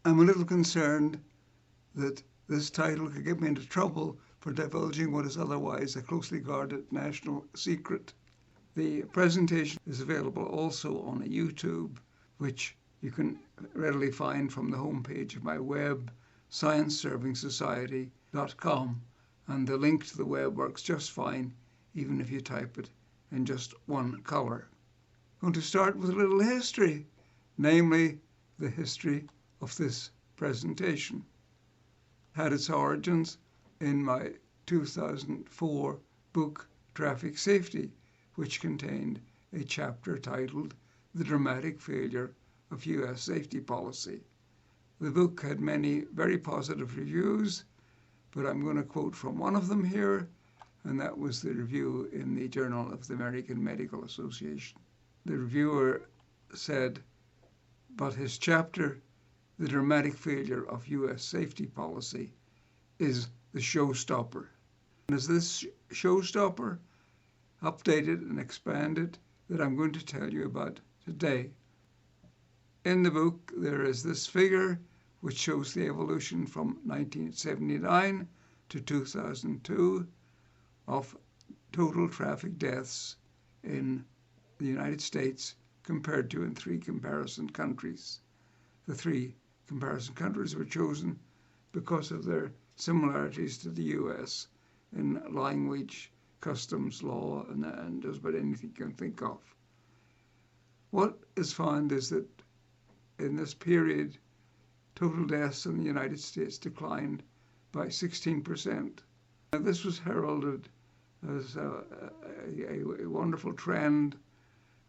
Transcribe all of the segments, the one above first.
I'm a little concerned that this title could get me into trouble for divulging what is otherwise a closely guarded national secret. The presentation is available also on YouTube, which you can readily find from the homepage of my web, scienceservingsociety.com, and the link to the web works just fine, even if you type it in just one color. I'm going to start with a little history, namely the history of this presentation. It had its origins in my 2004 book, Traffic Safety, which contained a chapter titled The Dramatic Failure of U.S. Safety Policy. The book had many very positive reviews, but I'm going to quote from one of them here, and that was the review in the Journal of the American Medical Association. The reviewer said, but his chapter, The Dramatic Failure of U.S. Safety Policy, is the showstopper. And is this showstopper updated and expanded that I'm going to tell you about today. In the book, there is this figure which shows the evolution from 1979 to 2002 of total traffic deaths in the United States compared to in three comparison countries. The three comparison countries were chosen because of their similarities to the U.S. in language, customs, law, and just about anything you can think of. What is found is that in this period, total deaths in the United States declined by 16%. Now, this was heralded as a wonderful trend,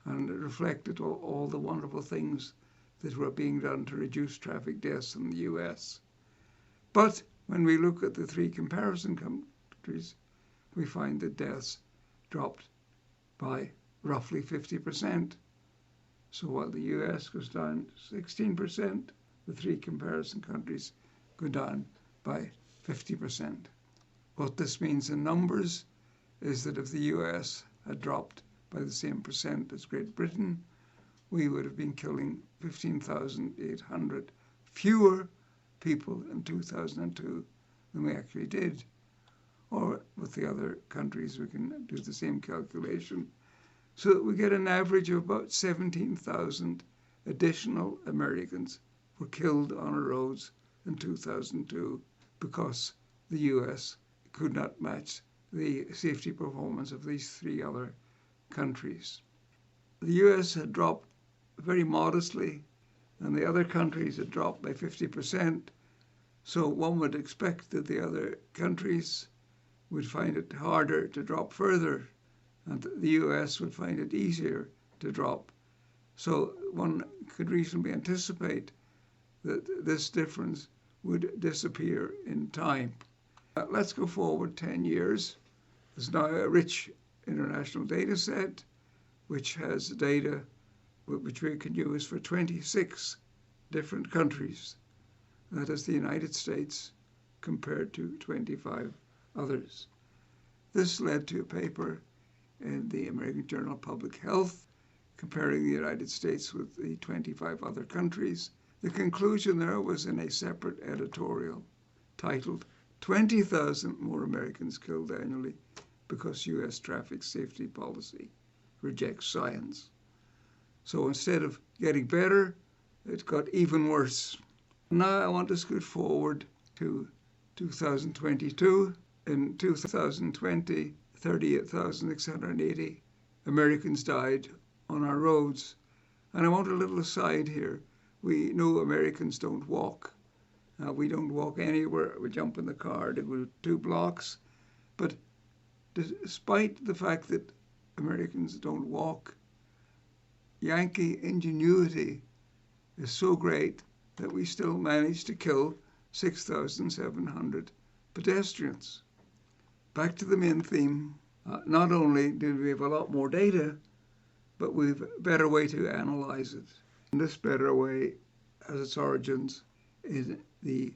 and it reflected all the wonderful things that were being done to reduce traffic deaths in the U.S. But when we look at the three comparison countries, we find that deaths dropped by roughly 50%. So while the U.S. goes down 16%, the three comparison countries go down by 50%. What this means in numbers is that if the U.S. had dropped by the same percent as Great Britain, we would have been killing 15,800 fewer people in 2002 than we actually did. Or with the other countries, we can do the same calculation, so that we get an average of about 17,000 additional Americans were killed on our roads in 2002 because the U.S. could not match the safety performance of these three other countries. The U.S. had dropped very modestly, and the other countries had dropped by 50%, so one would expect that the other countries would find it harder to drop further, and the U.S. would find it easier to drop. So one could reasonably anticipate that this difference would disappear in time. Let's go forward 10 years. There's now a rich international data set which has data which we can use for 26 different countries. That is the United States compared to 25 others. This led to a paper in the American Journal of Public Health comparing the United States with the 25 other countries. The conclusion there was in a separate editorial titled 20,000 more Americans killed annually because U.S. traffic safety policy rejects science. So instead of getting better, it got even worse. Now I want to scoot forward to 2022. In 2020, 38,680 Americans died on our roads. And I want a little aside here. We know Americans don't walk. We don't walk anywhere. We jump in the car to go 2 blocks. But despite the fact that Americans don't walk, Yankee ingenuity is so great that we still manage to kill 6,700 pedestrians. Back to the main theme. Not only do we have a lot more data, but we have a better way to analyze it. And this better way has its origins in the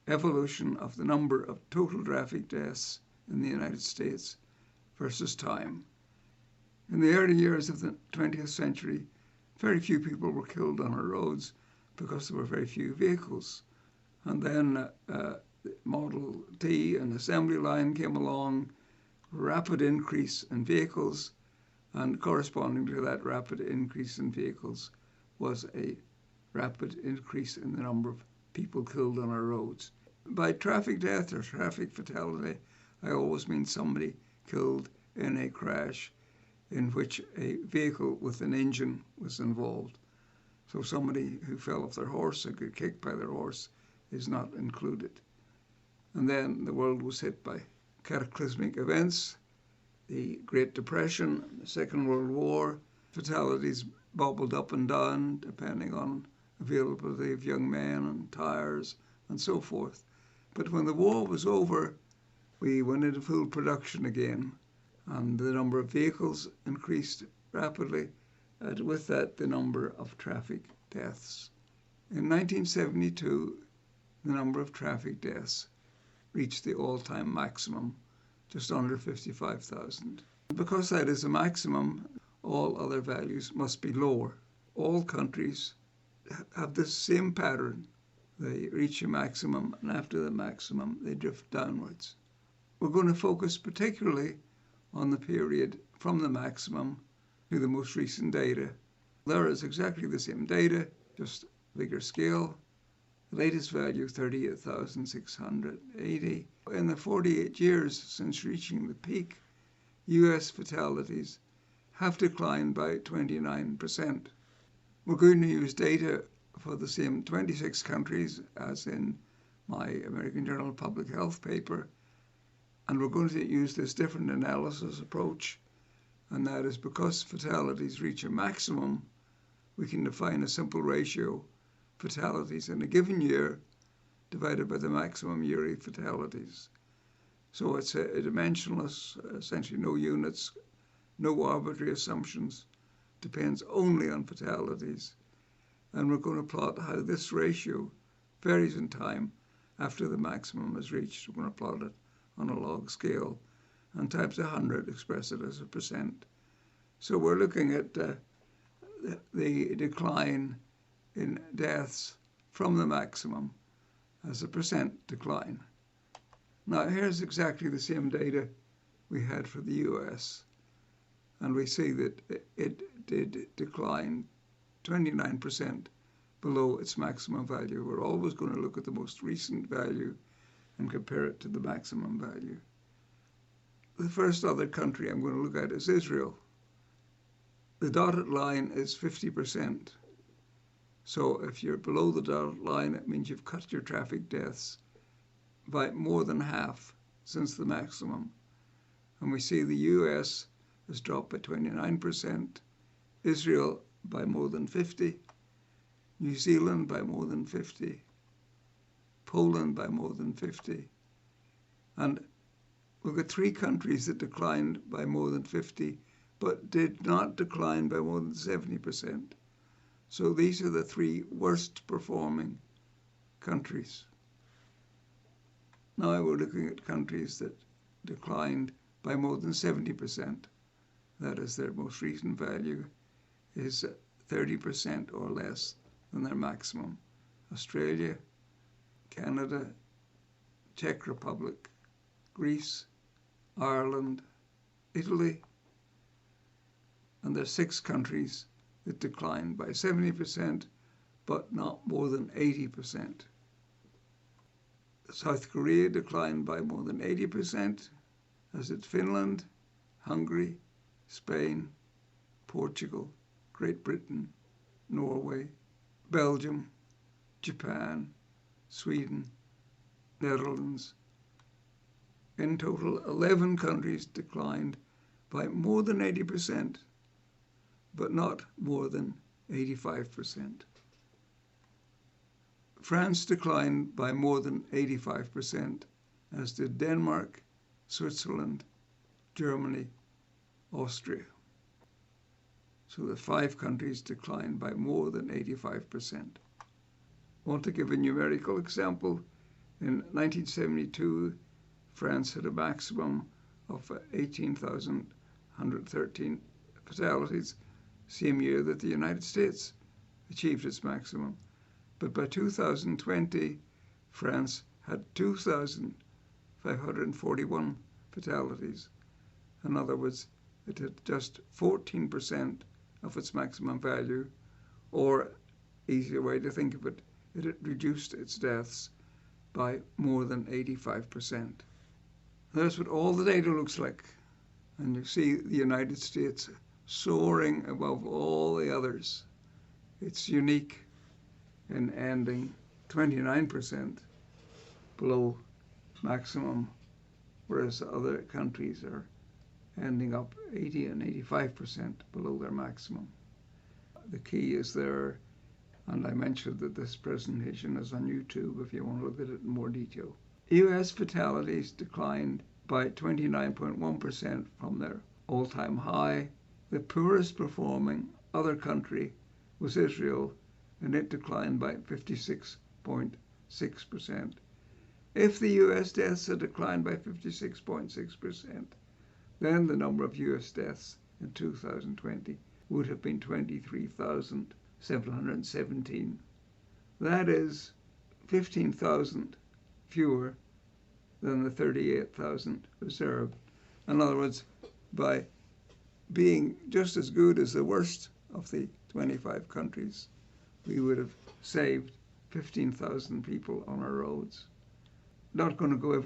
evolution of the number of total traffic deaths in the United States versus time. In the early years of the 20th century, very few people were killed on our roads because there were very few vehicles. And then Model T, an assembly line, came along, rapid increase in vehicles, and corresponding to that rapid increase in vehicles was a rapid increase in the number of people killed on our roads. By traffic death or traffic fatality, I always mean somebody killed in a crash in which a vehicle with an engine was involved. So somebody who fell off their horse or got kicked by their horse is not included. And then the world was hit by cataclysmic events, the Great Depression, the Second World War. Fatalities bobbled up and down depending on availability of young men and tires and so forth. But when the war was over, we went into full production again, and the number of vehicles increased rapidly, and with that the number of traffic deaths. In 1972, the number of traffic deaths reached the all-time maximum, just under 55,000. Because that is a maximum, all other values must be lower. All countries have this same pattern. They reach a maximum, and after the maximum, they drift downwards. We're going to focus particularly on the period from the maximum to the most recent data. There is exactly the same data, just bigger scale. The latest value, 38,680. In the 48 years since reaching the peak, US fatalities have declined by 29%. We're going to use data for the same 26 countries as in my American Journal of Public Health paper, and we're going to use this different analysis approach, and that is because fatalities reach a maximum, we can define a simple ratio, fatalities in a given year divided by the maximum yearly fatalities. So it's a dimensionless, essentially no units, no arbitrary assumptions, depends only on fatalities. And we're going to plot how this ratio varies in time after the maximum is reached. We're going to plot it on a log scale and times 100, express it as a percent. So we're looking at the decline in deaths from the maximum as a percent decline. Now here's exactly the same data we had for the US, and we see that it did decline 29% below its maximum value. We're always going to look at the most recent value and compare it to the maximum value. The first other country I'm going to look at is Israel. The dotted line is 50%. So if you're below the dotted line, it means you've cut your traffic deaths by more than half since the maximum. And we see the US has dropped by 29%, Israel by more than 50%, New Zealand by more than 50%, Poland by more than 50%. And we've got 3 countries that declined by more than 50%, but did not decline by more than 70%. So these are the 3 worst performing countries. Now we're looking at countries that declined by more than 70%. That is, their most recent value is 30% or less than their maximum. Australia, Canada, Czech Republic, Greece, Ireland, Italy, and there are 6 countries that declined by 70%, but not more than 80%. South Korea declined by more than 80%, as did Finland, Hungary, Spain, Portugal, Great Britain, Norway, Belgium, Japan, Sweden, Netherlands. In total, 11 countries declined by more than 80%, but not more than 85%. France declined by more than 85%, as did Denmark, Switzerland, Germany, Austria. So the 5 countries declined by more than 85%. I want to give a numerical example. In 1972, France had a maximum of 18,113 fatalities, same year that the United States achieved its maximum. But by 2020, France had 2,541 fatalities. In other words, it had just 14% of its maximum value, or, easier way to think of it, it had reduced its deaths by more than 85%. That's what all the data looks like. And you see the United States soaring above all the others. It's unique in ending 29% below maximum, whereas other countries are ending up 80 and 85% below their maximum. The key is there, and I mentioned that this presentation is on YouTube if you want to look at it in more detail. US fatalities declined by 29.1% from their all-time high. The poorest performing other country was Israel, and it declined by 56.6%. If the US deaths had declined by 56.6%, then the number of US deaths in 2020 would have been 23,717. That is 15,000 fewer than the 38,000 observed. In other words, by being just as good as the worst of the 25 countries, we would have saved 15,000 people on our roads. Not going to go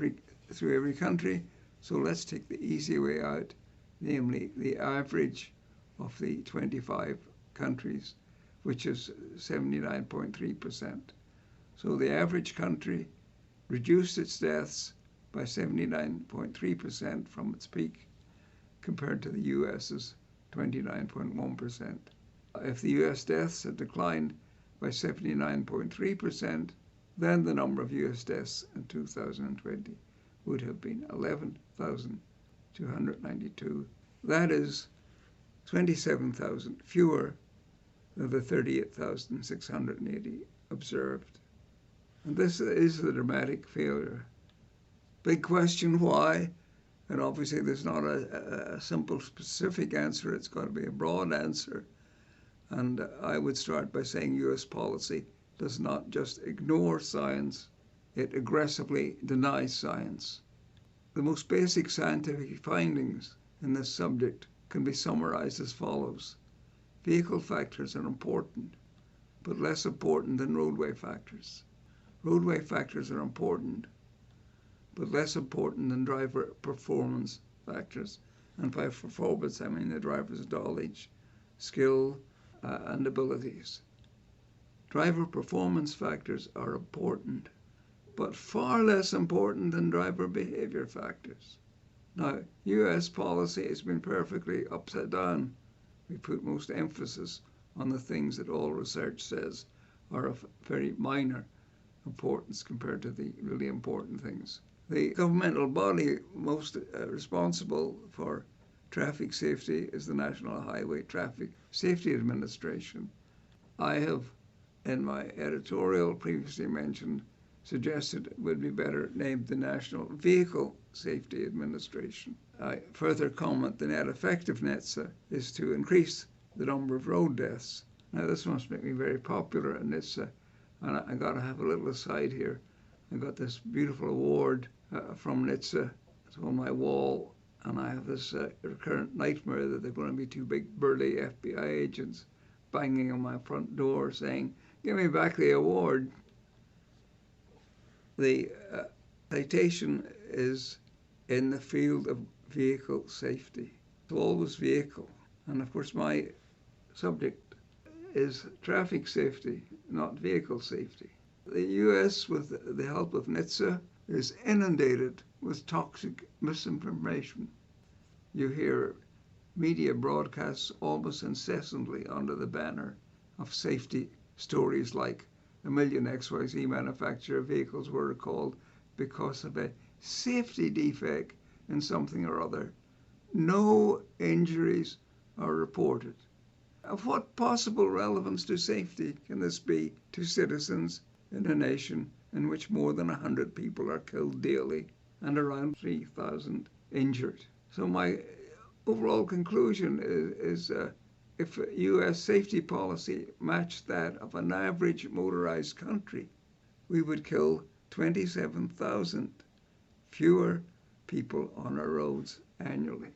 through every country, so let's take the easy way out, namely the average of the 25 countries, which is 79.3%. So the average country reduced its deaths by 79.3% from its peak, compared to the US's 29.1%. If the US deaths had declined by 79.3%, then the number of US deaths in 2020 would have been 11,292. That is 27,000 fewer than the 38,680 observed. And this is a dramatic failure. Big question, why? And obviously there's not a simple, specific answer. It's got to be a broad answer. And I would start by saying US policy does not just ignore science, it aggressively denies science. The most basic scientific findings in this subject can be summarized as follows. Vehicle factors are important, but less important than roadway factors. Roadway factors are important, but less important than driver performance factors. And by performance, I mean the driver's knowledge, skill, and abilities. Driver performance factors are important, but far less important than driver behavior factors. Now, US policy has been perfectly upside down. We put most emphasis on the things that all research says are of very minor importance compared to the really important things. The governmental body most responsible for traffic safety is the National Highway Traffic Safety Administration. I have, in my editorial previously mentioned, suggested it would be better named the National Vehicle Safety Administration. I further comment the net effect of NHTSA is to increase the number of road deaths. Now this must make me very popular in NHTSA, and I got to have a little aside here. I got this beautiful award from NHTSA. It's on my wall, and I have this recurrent nightmare that they're going to be two big burly FBI agents banging on my front door saying, "Give me back the award." The citation is in the field of vehicle safety. It's always vehicle. And of course my subject is traffic safety, not vehicle safety. The US, with the help of NHTSA, is inundated with toxic misinformation. You hear media broadcasts almost incessantly under the banner of safety stories like a million XYZ manufacturer vehicles were recalled because of a safety defect in something or other. No injuries are reported. Of what possible relevance to safety can this be to citizens in a nation in which more than 100 people are killed daily and around 3,000 injured? So my overall conclusion is if US safety policy matched that of an average motorized country, we would kill 27,000 fewer people on our roads annually.